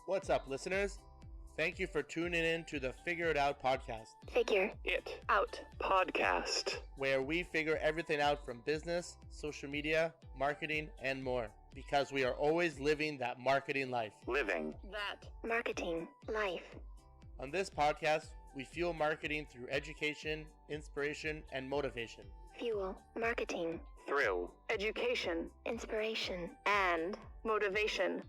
What's up, listeners? Thank you for tuning in to the Figure It Out podcast, Figure It Out Podcast, where we figure everything out from business, social media, marketing, and more, because we are always living that marketing life. Living that marketing life. On this podcast, we fuel marketing through education, inspiration, and motivation. Fuel marketing, thrill, education, inspiration, and motivation.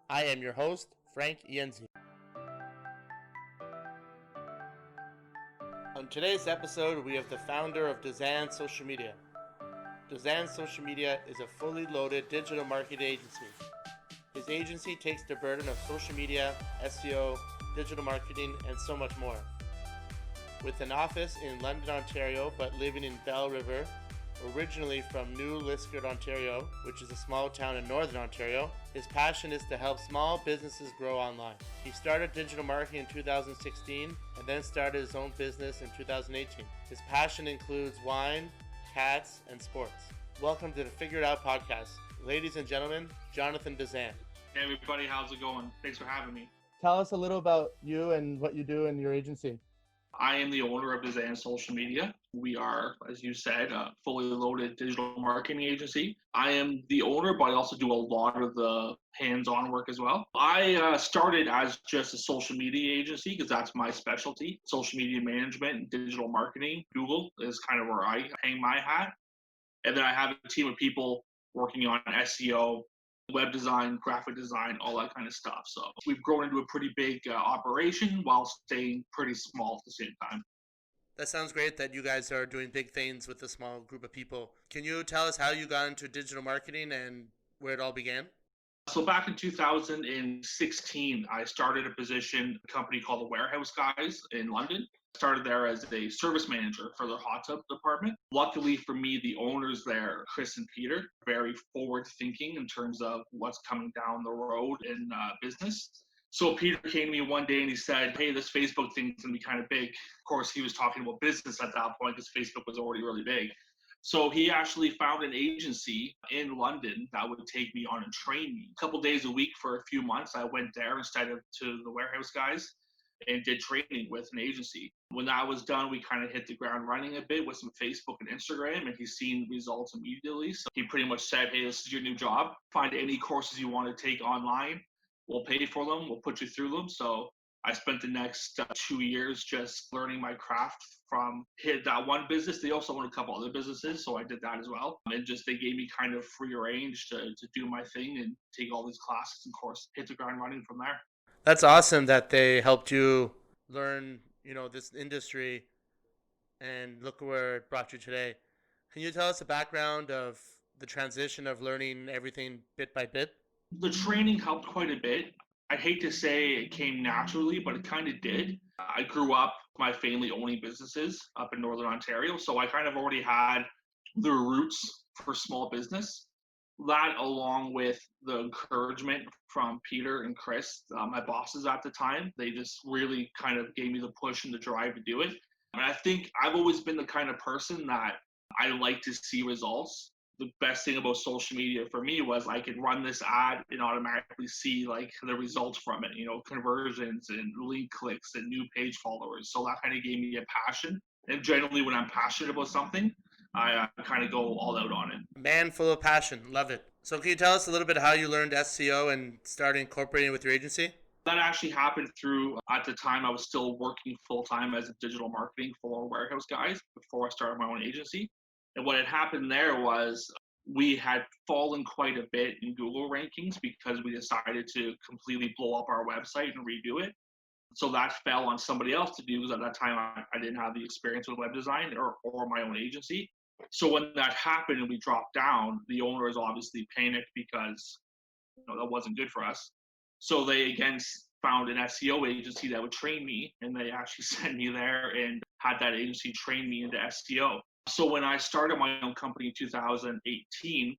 I am your host, Frank Ienzi. On today's episode, we have the founder of Dezan Social Media. Dezan Social Media is a fully loaded digital marketing agency. His agency takes the burden of social media, SEO, digital marketing, and so much more. With an office in London, Ontario, but living in Belle River, originally from New Liskeard, Ontario, which is a small town in Northern Ontario, his passion is to help small businesses grow online. He started digital marketing in 2016 and then started his own business in 2018. His passion includes wine, cats, and sports. Welcome to the Figure It Out podcast. Ladies and gentlemen, Jonathan Dezan. Hey everybody, how's it going? Thanks for having me. Tell us a little about you and what you do in your agency. I am the owner of Dezan Social Media. We are, as you said, a fully loaded digital marketing agency. I am the owner, but I also do a lot of the hands-on work as well. I started as just a social media agency because that's my specialty. Social media management and digital marketing. Google is kind of where I hang my hat. And then I have a team of people working on SEO, web design, graphic design, all that kind of stuff. So we've grown into a pretty big operation while staying pretty small at the same time. That sounds great that you guys are doing big things with a small group of people. Can you tell us how you got into digital marketing and where it all began? So back in 2016, I started a position, a company called the Warehouse Guys in London. Started there as a service manager for the hot tub department. Luckily for me, the owners there, Chris and Peter, very forward thinking in terms of what's coming down the road in business. So Peter came to me one day and he said, hey, this Facebook thing's gonna be kind of big. Of course, he was talking about business at that point because Facebook was already really big. So he actually found an agency in London that would take me on and train me. A couple days a week for a few months, I went there instead of to the Warehouse Guys and did training with an agency. When that was done, we kind of hit the ground running a bit with some Facebook and Instagram, and he's seen results immediately. So he pretty much said, hey, this is your new job. Find any courses you want to take online. We'll pay for them. We'll put you through them. So I spent the next 2 years just learning my craft from that one business. They also own a couple other businesses, so I did that as well. And just they gave me kind of free range to do my thing and take all these classes and course, hit the ground running from there. That's awesome that they helped you learn, this industry and look where it brought you today. Can you tell us the background of the transition of learning everything bit by bit? The training helped quite a bit. I'd hate to say it came naturally, but it kind of did. I grew up, my family owning businesses up in Northern Ontario, so I kind of already had the roots for small business. That, along with the encouragement from Peter and Chris, my bosses at the time, they just really kind of gave me the push and the drive to do it. And I think I've always been the kind of person that I like to see results. The best thing about social media for me was I could run this ad and automatically see like the results from it, conversions and link clicks and new page followers. So that kind of gave me a passion. And generally when I'm passionate about something, I kind of go all out on it. Man full of passion. Love it. So can you tell us a little bit how you learned SEO and started incorporating with your agency? That actually happened through, at the time I was still working full-time as a digital marketing for Warehouse Guys before I started my own agency. And what had happened there was we had fallen quite a bit in Google rankings because we decided to completely blow up our website and redo it. So that fell on somebody else to do because at that time I didn't have the experience with web design or my own agency. So when that happened and we dropped down, the owners obviously panicked because that wasn't good for us. So they again found an SEO agency that would train me, and they actually sent me there and had that agency train me into SEO. So when I started my own company in 2018,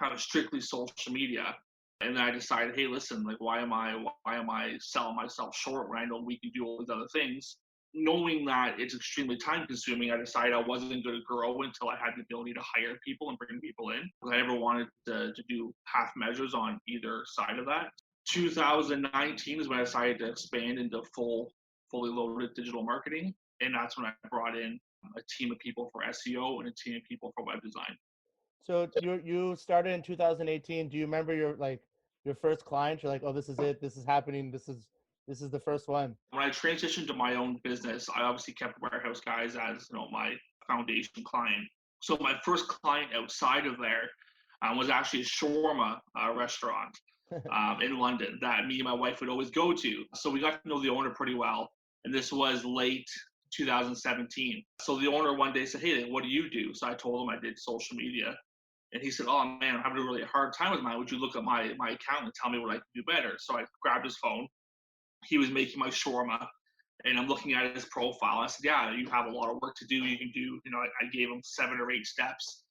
I was strictly social media. And then I decided, hey, listen, like why am I selling myself short when I know we can do all these other things? knowing that it's extremely time consuming, I decided I wasn't going to grow until I had the ability to hire people and bring people in. I never wanted to do half measures on either side of that. 2019 is when I decided to expand into fully loaded digital marketing. And that's when I brought in a team of people for SEO and a team of people for web design. So you started in 2018. Do you remember your first client? You're like, oh, this is it. This is happening. This is the first one. When I transitioned to my own business, I obviously kept Warehouse Guys as my foundation client. So my first client outside of there was actually a shawarma restaurant in London that me and my wife would always go to. So we got to know the owner pretty well, and this was late 2017. So the owner one day said, "Hey, what do you do?" So I told him I did social media. And he said, "Oh man, I'm having a really hard time with mine. Would you look at my account and tell me what I can do better?" So I grabbed his phone. He was making my shawarma, and I'm looking at his profile. I said, "Yeah, you have a lot of work to do. You can do." I gave him 7 or 8 steps,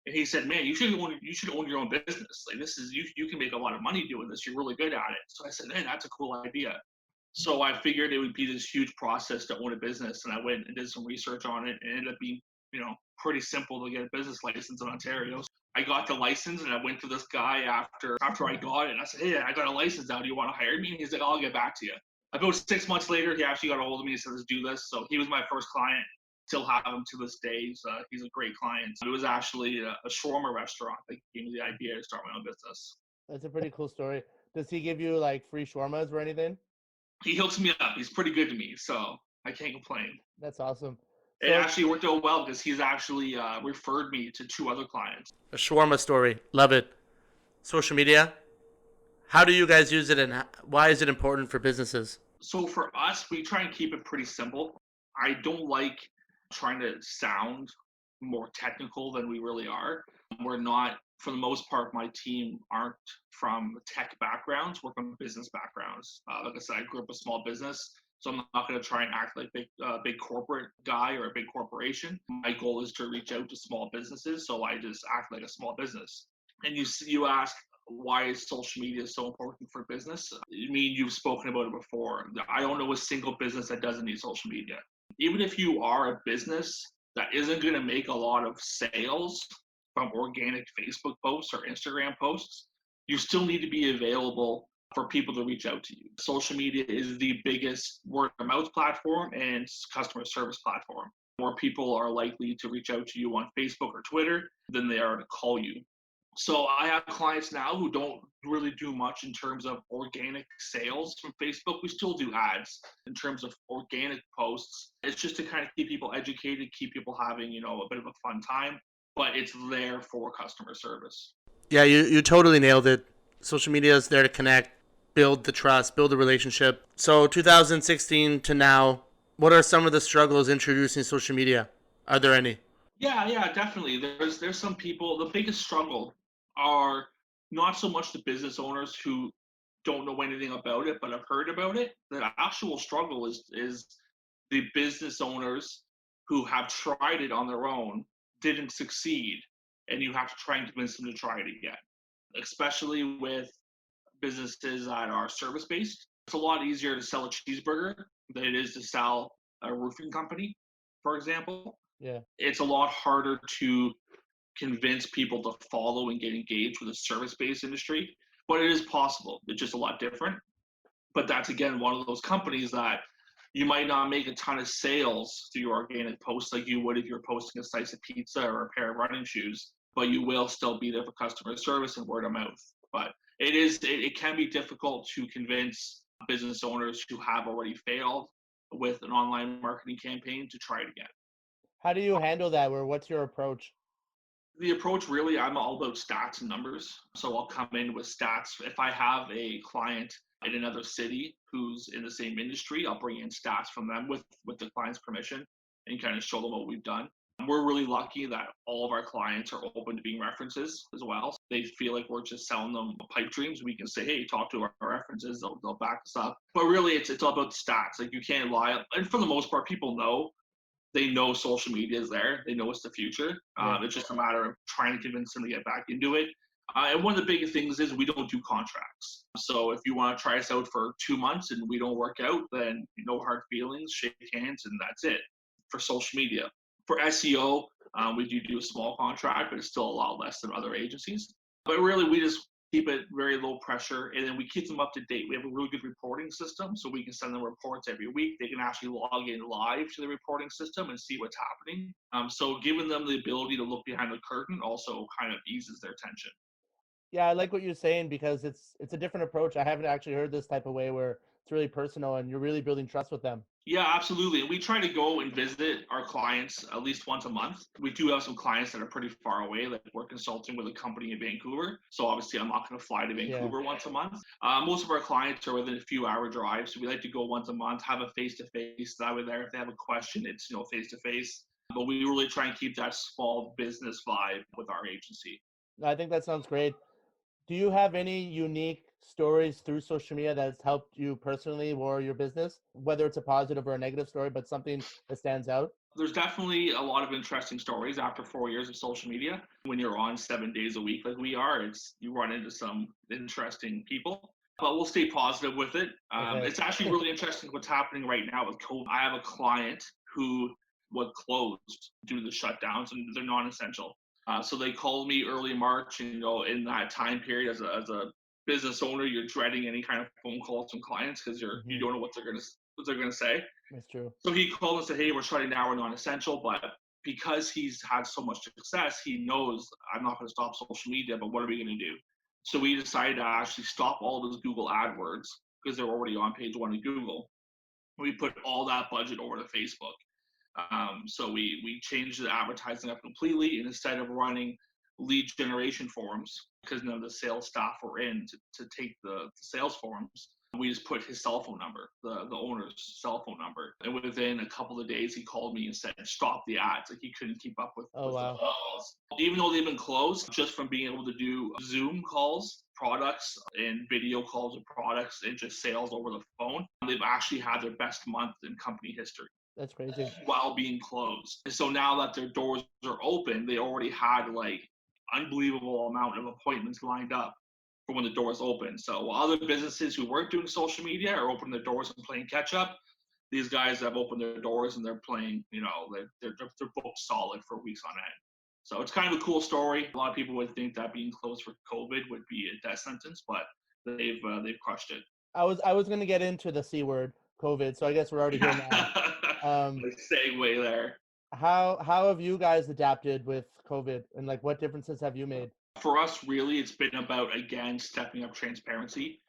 and he said, "Man, you should own your own business. Like this is you can make a lot of money doing this. You're really good at it." So I said, "Man, that's a cool idea." So I figured it would be this huge process to own a business, and I went and did some research on it, and it ended up being pretty simple to get a business license in Ontario. I got the license, and I went to this guy after I got it, and I said, "Hey, I got a license now. Do you want to hire me?" And he's like, "I'll get back to you." About 6 months later, he actually got a hold of me and said, "Let's do this." So he was my first client. Still have him to this day. He's a great client. It was actually a shawarma restaurant that gave me the idea to start my own business. That's a pretty cool story. Does he give you like free shawarmas or anything? He hooks me up. He's pretty good to me, so I can't complain. That's awesome. It actually worked out well because he's actually referred me to 2 other clients. A shawarma story. Love it. Social media. How do you guys use it, and why is it important for businesses? So for us, we try and keep it pretty simple. I don't like trying to sound more technical than we really are. We're not, for the most part, my team aren't from tech backgrounds. We're from business backgrounds. Like I said, I grew up a small business, so I'm not going to try and act like a big corporate guy or a big corporation. My goal is to reach out to small businesses, so I just act like a small business. And you ask, why is social media so important for business? I mean, you've spoken about it before. I don't know a single business that doesn't need social media. Even if you are a business that isn't going to make a lot of sales from organic Facebook posts or Instagram posts, you still need to be available for people to reach out to you. Social media is the biggest word of mouth platform and customer service platform. More people are likely to reach out to you on Facebook or Twitter than they are to call you. So I have clients now who don't really do much in terms of organic sales from Facebook. We still do ads in terms of organic posts. It's just to kind of keep people educated, keep people having, a bit of a fun time, but it's there for customer service. Yeah, you totally nailed it. Social media is there to connect, build the trust, build the relationship. So 2016 to now, what are some of the struggles introducing social media? Are there any? Yeah, definitely. There's some people, the biggest struggle are not so much the business owners who don't know anything about it, but have heard about it. The actual struggle is the business owners who have tried it on their own, didn't succeed, and you have to try and convince them to try it again. Especially with businesses that are service based. It's a lot easier to sell a cheeseburger than it is to sell a roofing company, for example. Yeah. It's a lot harder to convince people to follow and get engaged with a service-based industry, but it is possible. It's just a lot different. But that's, again, one of those companies that you might not make a ton of sales through your organic posts like you would if you're posting a slice of pizza or a pair of running shoes, but you will still be there for customer service and word of mouth. But it can be difficult to convince business owners who have already failed with an online marketing campaign to try it again. How do you handle that, or what's your approach? The approach, really, I'm all about stats and numbers. So I'll come in with stats. If I have a client in another city who's in the same industry, I'll bring in stats from them with the client's permission and kind of show them what we've done. We're really lucky that all of our clients are open to being references as well. They feel like we're just selling them pipe dreams. We can say, hey, talk to our references. They'll back us up. But really, it's all about the stats. Like, you can't lie. And for the most part, people know. They know social media is there. They know it's the future. It's just a matter of trying to convince them to get back into it. And one of the biggest things is we don't do contracts. So if you want to try us out for 2 months and we don't work out, then no hard feelings, shake hands, and that's it. For social media, for SEO, we do a small contract, but it's still a lot less than other agencies. But really, we just keep it very low pressure, and then we keep them up to date. We have a really good reporting system, so we can send them reports every week. They can actually log in live to the reporting system and see what's happening. So giving them the ability to look behind the curtain also kind of eases their tension. Yeah, I like what you're saying because it's a different approach. I haven't actually heard this type of way where it's really personal and you're really building trust with them. Yeah, absolutely. And we try to go and visit our clients at least once a month. We do have some clients that are pretty far away, like we're consulting with a company in Vancouver. So obviously, I'm not going to fly to Yeah. Vancouver once a month. Most of our clients are within a few hour drive. So we like to go once a month, have a face to face. That way, there, if they have a question, it's face to face. But we really try and keep that small business vibe with our agency. I think that sounds great. Do you have any unique stories through social media that's helped you personally or your business, whether it's a positive or a negative story, but something that stands out? There's definitely a lot of interesting stories after 4 years of social media. When you're on 7 days a week like we are, you run into some interesting people. But we'll stay positive with it. Okay. It's actually really interesting what's happening right now with COVID. I have a client who was closed due to the shutdowns, and they're non-essential. So they called me early March, and in that time period, as a business owner, you're dreading any kind of phone calls from clients because you don't know what they're gonna say. That's true. So he called and said, "Hey, we're shutting down. We're non-essential." But because he's had so much success, he knows I'm not going to stop social media. But what are we going to do? So we decided to actually stop all those Google AdWords because they're already on page one of Google. We put all that budget over to Facebook. So we changed the advertising up completely, and instead of running lead generation forums because none of the sales staff were in to take the sales forums, we just put his cell phone number, the owner's cell phone number. And within a couple of days, he called me and said, "Stop the ads." Like he couldn't keep up with Oh, the wow. calls. Even though they've been closed, just from being able to do Zoom calls, products, and video calls of products and just sales over the phone, they've actually had their best month in company history That's crazy. while being closed. And so now that their doors are open, they already had like unbelievable amount of appointments lined up for when the doors open. So while other businesses who weren't doing social media are opening their doors and playing catch up, these guys have opened their doors and they're playing, they're booked solid for weeks on end. So it's kind of a cool story. A lot of people would think that being closed for COVID would be a death sentence, but they've crushed it. I was gonna get into the C word, COVID, so I guess we're already here now. Segue there. How have you guys adapted with COVID and like what differences have you made? For us, really, it's been about, again, stepping up transparency.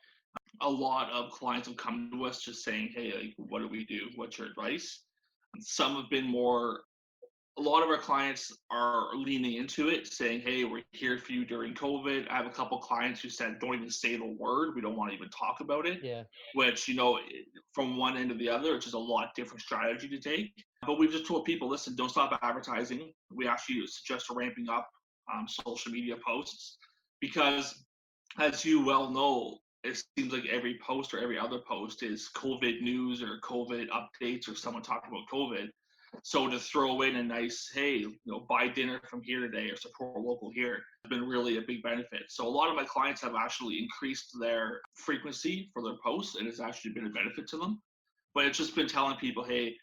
A lot of clients have come to us just saying, "Hey, like, what do we do? What's your advice?" Some have been more, a lot of our clients are leaning into it, saying, "Hey, we're here for you during COVID." I have a couple clients who said, "Don't even say the word. We don't want to even talk about it." Yeah. Which, from one end to the other, it's just a lot different strategy to take. But we've just told people, listen, don't stop advertising. We actually suggest ramping up social media posts because, as you well know, it seems like every post or every other post is COVID news or COVID updates or someone talking about COVID. So to throw in a nice, "Hey, buy dinner from here today or support local here," has been really a big benefit. So a lot of my clients have actually increased their frequency for their posts, and it's actually been a benefit to them. But it's just been telling people, "Hey,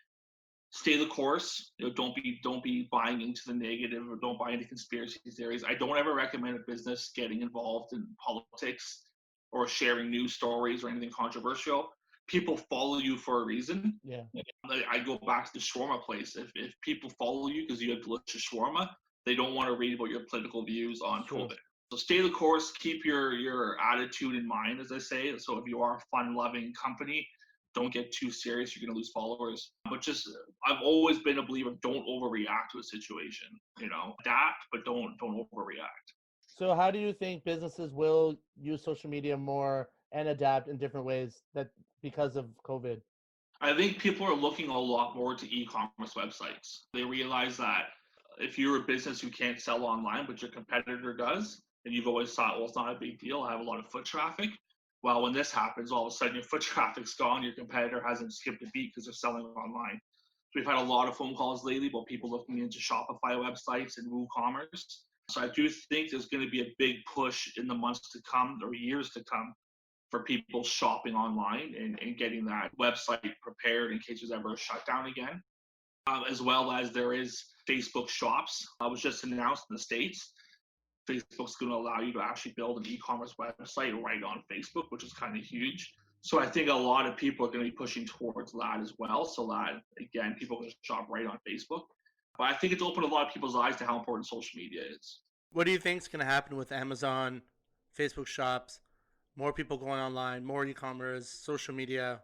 stay the course. Don't be buying into the negative or don't buy into conspiracy theories." I don't ever recommend a business getting involved in politics or sharing news stories or anything controversial. People follow you for a reason. Yeah. I go back to the shawarma place. If people follow you because you have delicious shawarma, they don't want to read about your political views on True. COVID. So stay the course. Keep your attitude in mind, as I say. So if you are a fun-loving company, don't get too serious. You're going to lose followers. But I've always been a believer. Don't overreact to a situation. Adapt, but don't overreact. So how do you think businesses will use social media more and adapt in different ways that because of COVID? I think people are looking a lot more to e-commerce websites. They realize that if you're a business who can't sell online, but your competitor does, and you've always thought, well, it's not a big deal, I have a lot of foot traffic. Well, when this happens, all of a sudden your foot traffic's gone, your competitor hasn't skipped a beat because they're selling online. So we've had a lot of phone calls lately about people looking into Shopify websites and WooCommerce. So I do think there's going to be a big push in the months to come or years to come for people shopping online and getting that website prepared in case there's ever a shutdown again. As well as there is Facebook shops. It was just announced in the States. Facebook's going to allow you to actually build an e-commerce website right on Facebook, which is kind of huge. So I think a lot of people are going to be pushing towards that as well. So that, again, people can shop right on Facebook. But I think it's opened a lot of people's eyes to how important social media is. What do you think is going to happen with Amazon, Facebook shops, more people going online, more e-commerce, social media?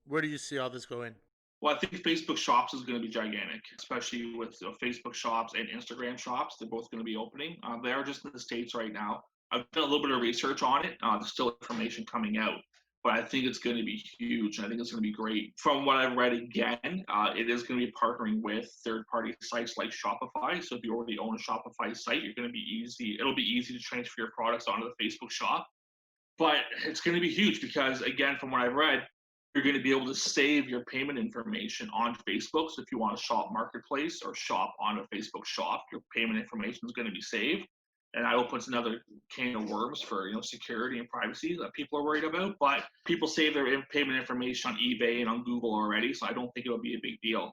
Where do you see all this going? Well, I think Facebook shops is going to be gigantic, especially with Facebook shops and Instagram shops. They're both going to be opening. They are just in the States right now. I've done a little bit of research on it. There's still information coming out, but I think it's going to be huge. I think it's going to be great. From what I've read again, it is going to be partnering with third-party sites like Shopify. So if you already own a Shopify site, you're going to be easy. It'll be easy to transfer your products onto the Facebook shop. But it's going to be huge because, again, from what I've read, you're going to be able to save your payment information on Facebook. So if you want to shop marketplace or shop on a Facebook shop, your payment information is going to be saved. And that opens another can of worms for security and privacy that people are worried about. But people save their payment information on eBay and on Google already, so I don't think it'll be a big deal.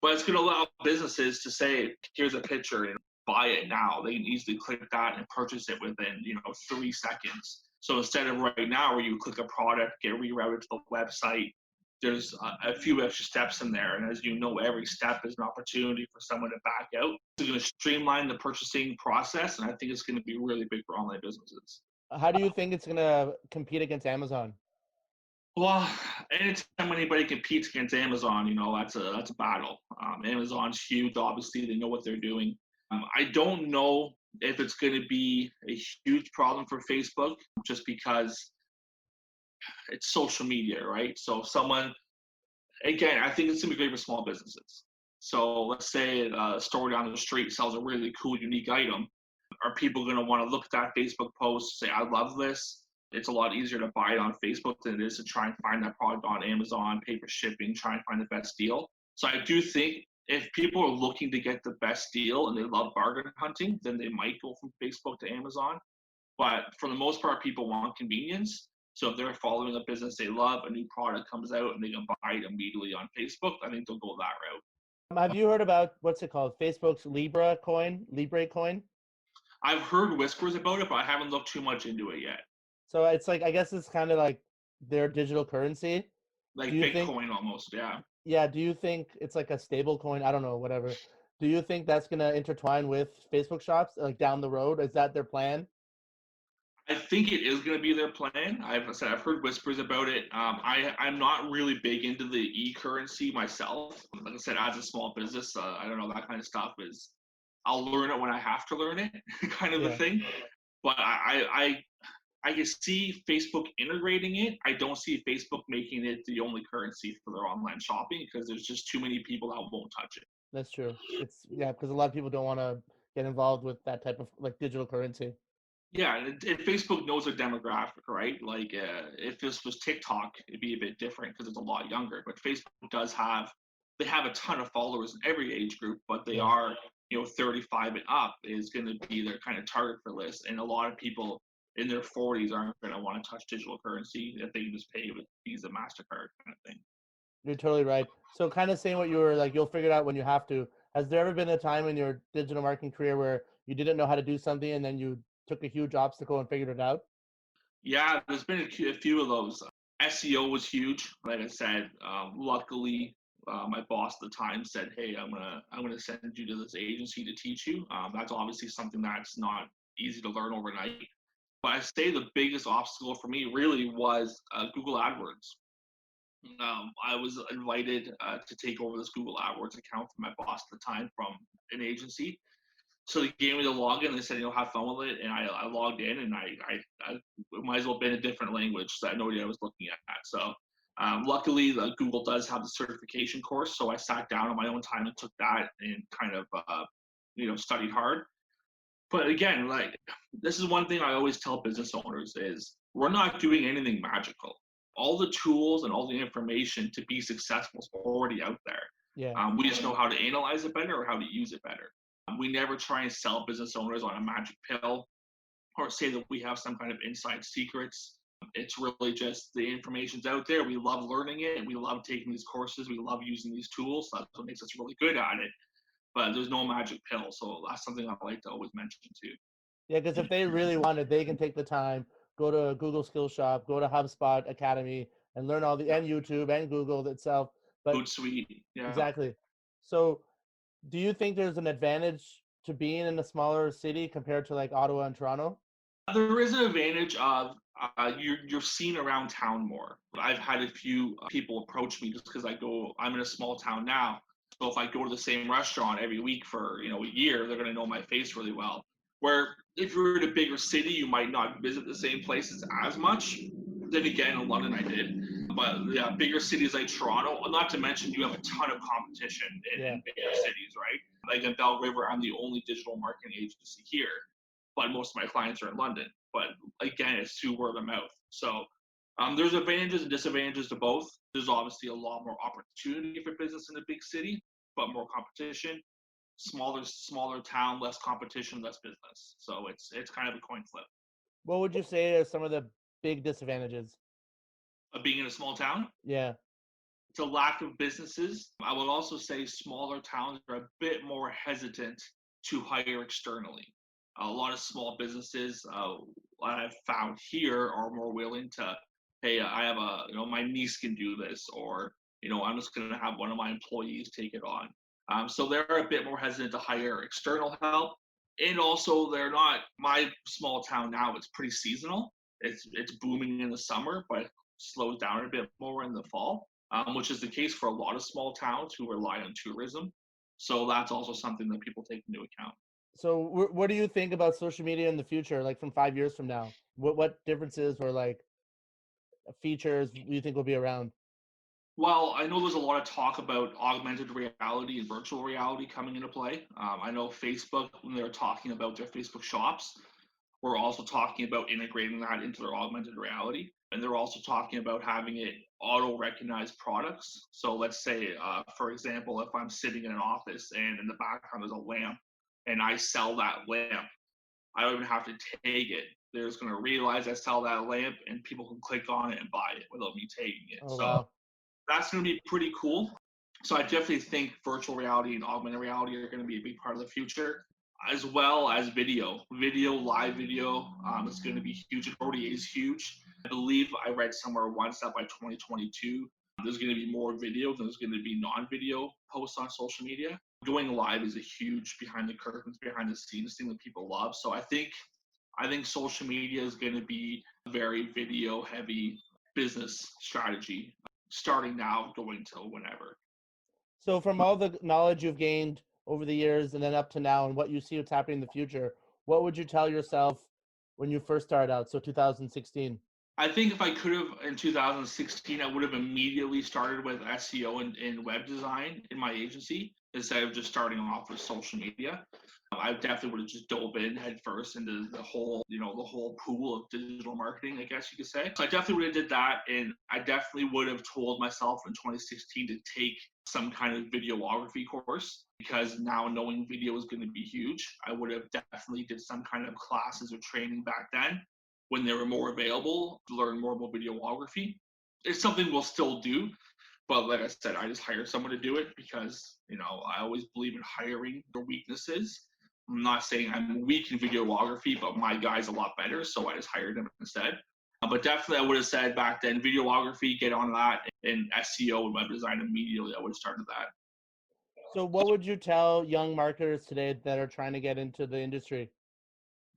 But it's going to allow businesses to say, here's a picture and buy it now. They can easily click that and purchase it within 3 seconds. So instead of right now where you click a product, get rerouted to the website, there's a few extra steps in there. And as you know, every step is an opportunity for someone to back out. It's going to streamline the purchasing process, and I think it's going to be really big for online businesses. How do you think it's going to compete against Amazon? Well, anytime anybody competes against Amazon, that's a battle. Amazon's huge. Obviously, they know what they're doing. I don't know if it's going to be a huge problem for Facebook just because it's social media, right? So again, I think it's going to be great for small businesses. So let's say a store down the street sells a really cool, unique item. Are people going to want to look at that Facebook post, say, I love this? It's a lot easier to buy it on Facebook than it is to try and find that product on Amazon, pay for shipping, try and find the best deal. So I do think if people are looking to get the best deal and they love bargain hunting, then they might go from Facebook to Amazon. But for the most part, people want convenience. So if they're following a business they love, a new product comes out and they can buy it immediately on Facebook, I think they'll go that route. Have you heard about, what's it called, Facebook's Libra coin? I've heard whispers about it, but I haven't looked too much into it yet. So it's like, I guess it's kind of like their digital currency. Like Bitcoin almost, yeah. Yeah, do you think it's like a stable coin? I don't know, whatever. Do you think that's going to intertwine with Facebook shops like down the road? Is that their plan? I think it is going to be their plan. I've heard whispers about it. I'm not really big into the e-currency myself. Like I said, as a small business, I don't know, that kind of stuff is, I'll learn it when I have to learn it, kind of a thing. But I can see Facebook integrating it. I don't see Facebook making it the only currency for their online shopping because there's just too many people that won't touch it. That's true. Because a lot of people don't want to get involved with that type of like digital currency. Yeah, and Facebook knows their demographic, right? Like if this was TikTok, it'd be a bit different because it's a lot younger. But Facebook they have a ton of followers in every age group, but they are 35 and up is going to be their kind of target for this. And a lot of people in their 40s aren't going to want to touch digital currency if they can just pay with Visa, MasterCard kind of thing. You're totally right. So kind of saying what you were like, you'll figure it out when you have to. Has there ever been a time in your digital marketing career where you didn't know how to do something and then you took a huge obstacle and figured it out? Yeah, there's been a few of those. SEO was huge. Like I said, luckily, my boss at the time said, "Hey, I'm gonna send you to this agency to teach you." That's obviously something that's not easy to learn overnight. But I say the biggest obstacle for me really was Google AdWords. I was invited to take over this Google AdWords account from my boss at the time from an agency. So they gave me the login. They said, have fun with it. And I logged in, and I might as well have been a different language, so I had no idea I was looking at. So luckily, Google does have the certification course. So I sat down on my own time and took that and kind of, studied hard. But again, like, this is one thing I always tell business owners is we're not doing anything magical. All the tools and all the information to be successful is already out there. Yeah. We just know how to analyze it better or how to use it better. We never try and sell business owners on a magic pill or say that we have some kind of inside secrets. It's really just the information's out there. We love learning it and we love taking these courses. We love using these tools. That's what makes us really good at it. But there's no magic pill. So that's something I like to always mention too. Yeah, because if they really want it, they can take the time, go to Google Skillshop, go to HubSpot Academy, and learn all the, and YouTube and Google itself. But HootSuite, yeah. exactly. So, do you think there's an advantage to being in a smaller city compared to like Ottawa and Toronto? There is an advantage of you're seen around town more. I've had a few people approach me just because I'm in a small town now. So if I go to the same restaurant every week for a year, they're going to know my face really well. Where if you're in a bigger city, you might not visit the same places as much. Then again, in London, I did. But yeah, bigger cities like Toronto, not to mention you have a ton of competition in bigger cities, right? Like in Bell River, I'm the only digital marketing agency here, but most of my clients are in London. But again, it's through word of mouth. So there's advantages and disadvantages to both. There's obviously a lot more opportunity for business in a big city, but more competition. Smaller town, less competition, less business. So it's kind of a coin flip. What would you say are some of the big disadvantages? Of being in a small town, Yeah. it's a lack of businesses. I would also say smaller towns are a bit more hesitant to hire externally. A lot of small businesses I've found here are more willing to, hey, I have my niece can do this, or I'm just going to have one of my employees take it on. So they're a bit more hesitant to hire external help, and also they're not. My small town now, it's pretty seasonal. It's booming in the summer, but it slows down a bit more in the fall, which is the case for a lot of small towns who rely on tourism. So that's also something that people take into account. So, what do you think about social media in the future, like from 5 years from now? What differences or like features do you think will be around? Well, I know there's a lot of talk about augmented reality and virtual reality coming into play. I know Facebook, when they were talking about their Facebook shops, were also talking about integrating that into their augmented reality. And they're also talking about having it auto recognize products. So let's say, for example, if I'm sitting in an office and in the background there's a lamp and I sell that lamp, I don't even have to take it. They're just going to realize I sell that lamp and people can click on it and buy it without me taking it. Oh So wow. that's going to be pretty cool. So I definitely think virtual reality and augmented reality are going to be a big part of the future, as well as video. Live video is going to be huge. It already is huge. I believe I read somewhere once that by 2022, there's going to be more video than there's going to be non-video posts on social media. Going live is a huge behind the curtains, behind the scenes thing that people love. So I think social media is going to be a very video heavy business strategy starting now going till whenever. So, from all the knowledge you've gained over the years and then up to now, and what you see what's happening in the future, what would you tell yourself when you first started out? So, 2016. I think if I could have in 2016, I would have immediately started with SEO and web design in my agency instead of just starting off with social media. I definitely would have just dove in head first into the whole pool of digital marketing, I guess you could say. So I definitely would have did that, and I definitely would have told myself in 2016 to take some kind of videography course, because now knowing video is going to be huge. I would have definitely did some kind of classes or training back then when they were more available to learn more about videography. It's something we'll still do, but like I said, I just hire someone to do it because, I always believe in hiring your weaknesses. I'm not saying I'm weak in videography, but my guy's a lot better, so I just hired him instead. But definitely, I would have said back then, videography, get on that, and SEO and web design immediately. I would have started that. So, what would you tell young marketers today that are trying to get into the industry?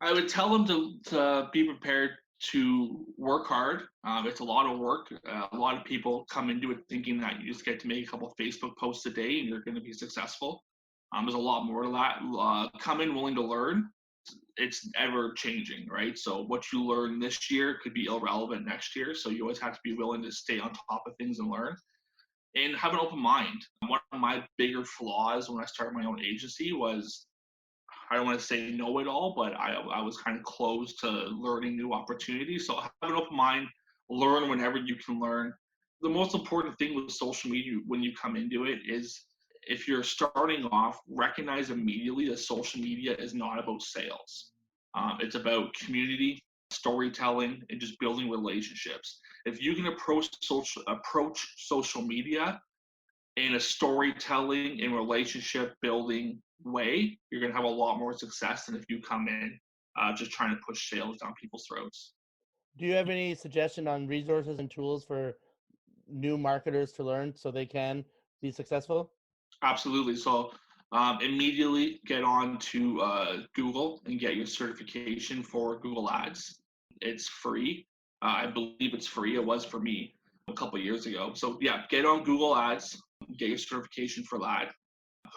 I would tell them to be prepared to work hard. It's a lot of work. A lot of people come into it thinking that you just get to make a couple of Facebook posts a day and you're going to be successful. There's a lot more to that. Come in willing to learn. It's ever changing, right? So what you learn this year could be irrelevant next year. So you always have to be willing to stay on top of things and learn. And have an open mind. One of my bigger flaws when I started my own agency was, I don't want to say know it all, but I was kind of closed to learning new opportunities. So have an open mind, learn whenever you can learn. The most important thing with social media when you come into it is if you're starting off, recognize immediately that social media is not about sales. It's about community, storytelling, and just building relationships. If you can approach social media in a storytelling and relationship building way, you're going to have a lot more success than if you come in just trying to push sales down people's throats. Do you have any suggestion on resources and tools for new marketers to learn so they can be successful? Absolutely. So immediately get on to Google and get your certification for Google Ads. It's free. I believe it's free. It was for me a couple of years ago. So yeah, get on Google Ads, get your certification for that.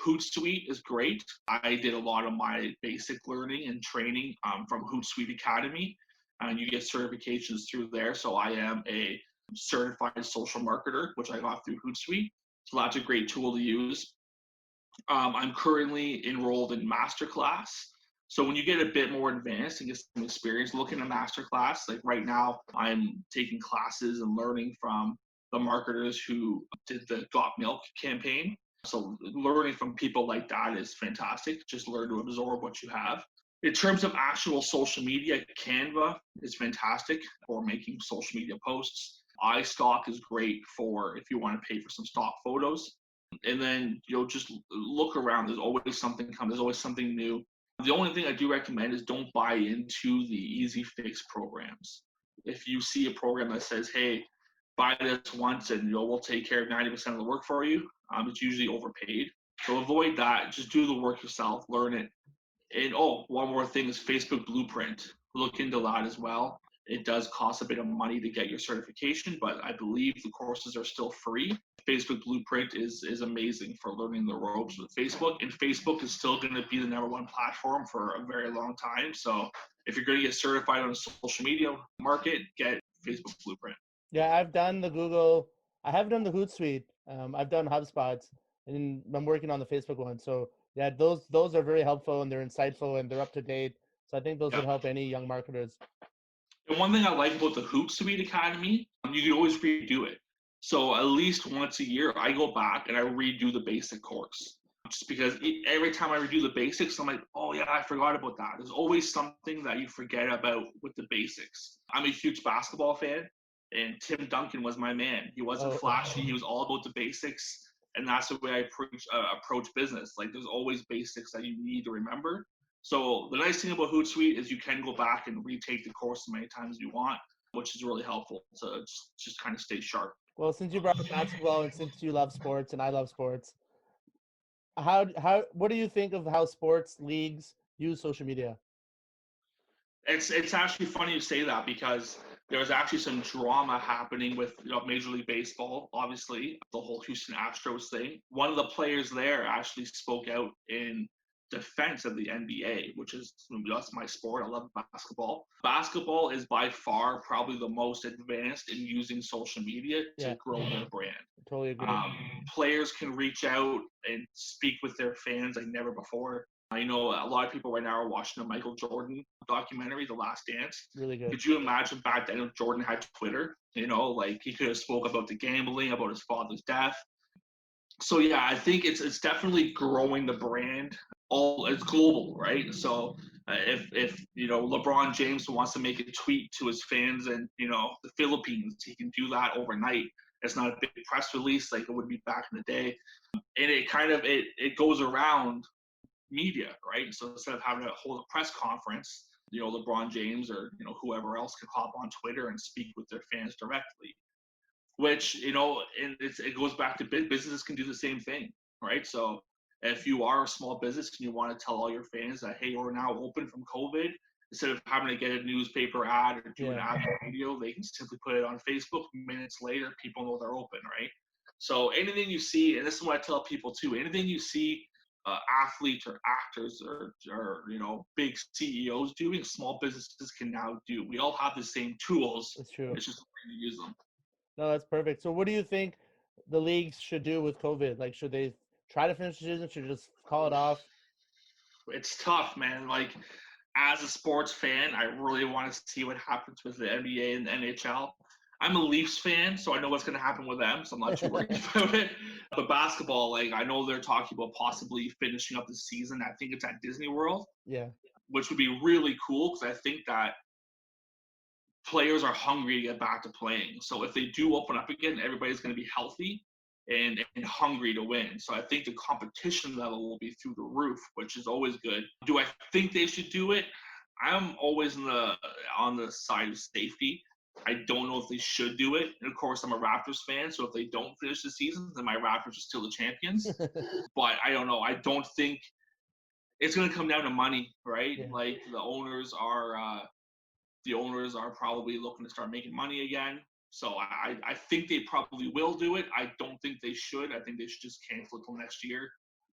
HootSuite is great. I did a lot of my basic learning and training from HootSuite Academy, and you get certifications through there. So I am a certified social marketer, which I got through HootSuite. So that's a great tool to use. I'm currently enrolled in Masterclass. So when you get a bit more advanced and get some experience, look in a Masterclass. Like right now, I'm taking classes and learning from the marketers who did the Got Milk campaign. So learning from people like that is fantastic. Just learn to absorb what you have. In terms of actual social media, Canva is fantastic for making social media posts. iStock is great for if you want to pay for some stock photos. And then just look around. There's always something coming. There's always something new. The only thing I do recommend is don't buy into the easy fix programs. If you see a program that says, "Hey, buy this once and we'll take care of 90% of the work for you," it's usually overpaid. So avoid that. Just do the work yourself. Learn it. And one more thing is Facebook Blueprint. Look into that as well. It does cost a bit of money to get your certification, but I believe the courses are still free. Facebook Blueprint is amazing for learning the ropes with Facebook, and Facebook is still going to be the number one platform for a very long time. So if you're going to get certified on a social media market, get Facebook Blueprint. Yeah, I've done the Google. I haven't done the Hootsuite. I've done HubSpots, and I'm working on the Facebook one. So yeah, those are very helpful and they're insightful and they're up to date. So I think those would Yeah. help any young marketers. And one thing I like about the HootSuite Academy, you can always redo it. So at least once a year, I go back and I redo the basic course. Just because every time I redo the basics, I'm like, oh yeah, I forgot about that. There's always something that you forget about with the basics. I'm a huge basketball fan, and Tim Duncan was my man. He wasn't flashy. He was all about the basics, and that's the way I approach business. Like there's always basics that you need to remember. So the nice thing about Hootsuite is you can go back and retake the course as many times as you want, which is really helpful to just kind of stay sharp. Well, since you brought up basketball and since you love sports and I love sports, what do you think of how sports leagues use social media? It's actually funny you say that because there was actually some drama happening with Major League Baseball. Obviously, the whole Houston Astros thing. One of the players there actually spoke out in defense of the NBA, which is that's my sport. I love basketball. Basketball is by far probably the most advanced in using social media to grow their brand. Totally agree. Players can reach out and speak with their fans like never before. I know a lot of people right now are watching the Michael Jordan documentary, The Last Dance. Really good. Could you imagine back then if Jordan had Twitter? Like he could have spoke about the gambling, about his father's death. So yeah, I think it's definitely growing the brand. It's global, right? So if LeBron James wants to make a tweet to his fans in the Philippines, he can do that overnight. It's not a big press release like it would be back in the day, and it goes around media, right? So instead of having to hold a press conference, LeBron James or whoever else can hop on Twitter and speak with their fans directly. Which and it goes back to businesses can do the same thing, right? So if you are a small business and you want to tell all your fans that hey, we're now open from COVID, instead of having to get a newspaper ad or do an ad video, they can simply put it on Facebook. Minutes later, people know they're open, right? So anything you see, and this is what I tell people too, anything you see athletes or actors or big CEOs doing, small businesses can now do. We all have the same tools. That's true. It's just learning to use them. No, that's perfect. So what do you think the leagues should do with COVID? Like, should they try to finish the season? Should they just call it off? It's tough, man. Like, as a sports fan, I really want to see what happens with the NBA and the NHL. I'm a Leafs fan, so I know what's going to happen with them, so I'm not too worried about it. But basketball, like I know they're talking about possibly finishing up the season. I think it's at Disney World, Yeah. which would be really cool because I think that players are hungry to get back to playing. So if they do open up again, everybody's going to be healthy and hungry to win. So I think the competition level will be through the roof, which is always good. Do I think they should do it? I'm always on the side of safety. I don't know if they should do it. And of course, I'm a Raptors fan, so if they don't finish the season, then my Raptors are still the champions. But I don't know. I don't think it's going to come down to money, right? Yeah. Like the owners are probably looking to start making money again. So I think they probably will do it. I don't think they should. I think they should just cancel it till next year.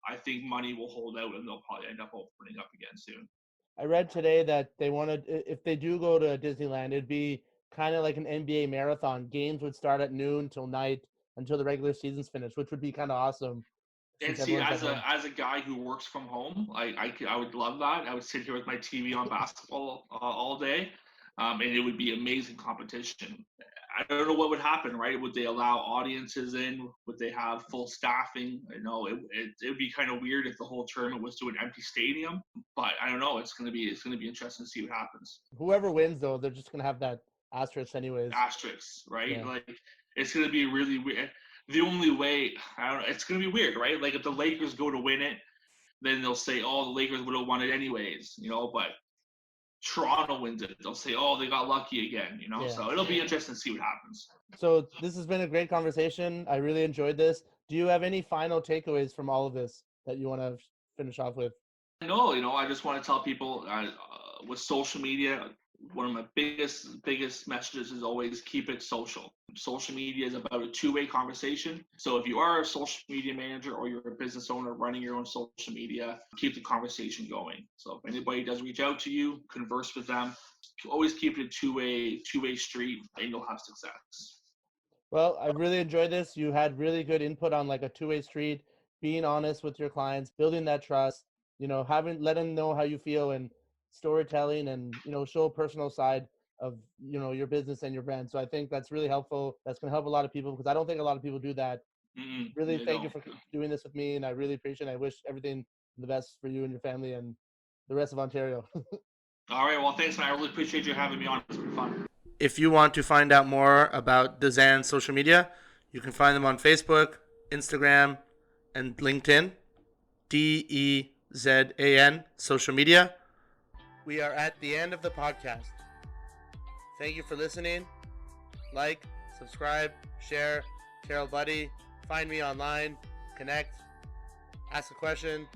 I think money will hold out and they'll probably end up opening up again soon. I read today that they wanted, if they do go to Disneyland, it'd be kind of like an NBA marathon. Games would start at noon till night until the regular season's finished, which would be kind of awesome. And Since see, everyone's at home. as a guy who works from home, I would love that. I would sit here with my TV on basketball all day, and it would be amazing competition. I don't know what would happen, right? Would they allow audiences in? Would they have full staffing? I know it would be kind of weird if the whole tournament was to an empty stadium, but I don't know. It's gonna be interesting to see what happens. Whoever wins, though, they're just gonna have that asterisk anyways. Asterisks, right? Yeah. Like it's gonna be really weird. The only way, I don't know, it's gonna be weird, right? Like if the Lakers go to win it, then they'll say, "Oh, the Lakers would have won it anyways," you know. But Toronto wins it, they'll say, "Oh, they got lucky again," you know. Yeah. So it'll be interesting to see what happens. So this has been a great conversation. I really enjoyed this. Do you have any final takeaways from all of this that you want to finish off with? No, you know, I just want to tell people with social media, one of my biggest messages is always keep it social. Social media is about a two-way conversation. So if you are a social media manager or you're a business owner running your own social media, keep the conversation going. So if anybody does reach out to you, converse with them. Always keep it a two-way street, and you'll have success. Well, I really enjoyed this. You had really good input on like a two-way street, being honest with your clients, building that trust, let them know how you feel, and storytelling, and, show a personal side of, your business and your brand. So I think that's really helpful. That's going to help a lot of people because I don't think a lot of people do that. Really, thank you for doing this with me, and I really appreciate it. I wish everything the best for you and your family and the rest of Ontario. All right. Well, thanks, man. I really appreciate you having me on. It's been fun. If you want to find out more about Dezan's social media, you can find them on Facebook, Instagram, and LinkedIn. DEZAN social media. We are at the end of the podcast. Thank you for listening. Like, subscribe, share, tell a buddy, find me online, connect, ask a question,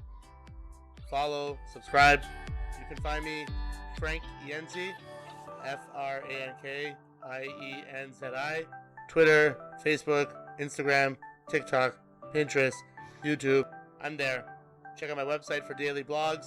follow, subscribe. You can find me Frank Ienzi, Frankienzi, Twitter, Facebook, Instagram, TikTok, Pinterest, YouTube. I'm there. Check out my website for daily blogs,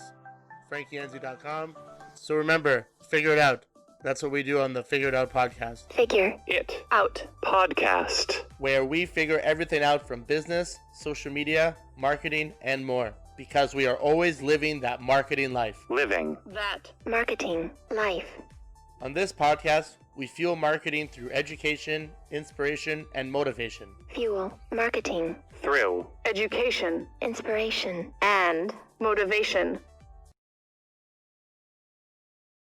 frankienzi.com. So remember, figure it out. That's what we do on the Figure It Out podcast. Figure it out podcast. Where we figure everything out from business, social media, marketing, and more. Because we are always living that marketing life. Living that marketing life. On this podcast, we fuel marketing through education, inspiration, and motivation. Fuel marketing through education, inspiration, and motivation.